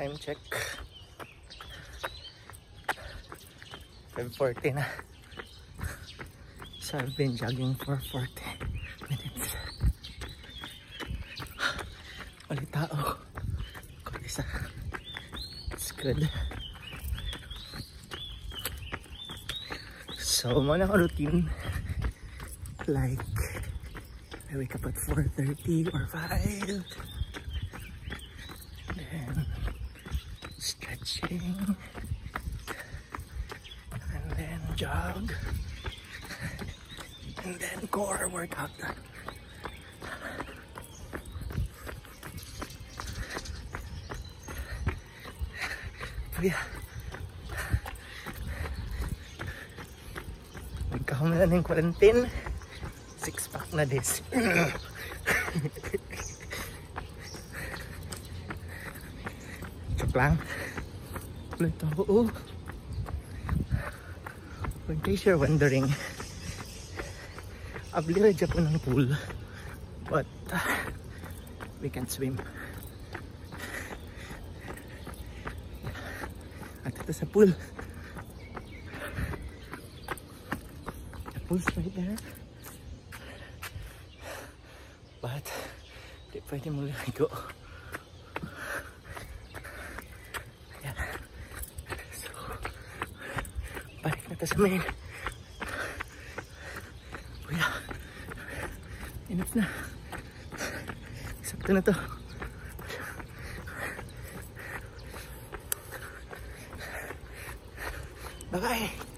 Time check. 5:40 na. So I've been jogging for 40 minutes. Wali tao. Kung isa. It's good. So, muna ako routine. Like, I wake up at 4:30 or 5. Then, stretching. And then jog. And then core workout. So yeah. Nagkahong na ng quarantine. 6-pack na this. Joke lang. Ito ako. In case you're wondering, ablira dyan po ng pool. But we can't swim. At ito sa pool. The pool's right there. But di pwede mo ligo. Ayan. So, balik na ito sa main. Kuya, enough na. Sakto na to. Bye-bye.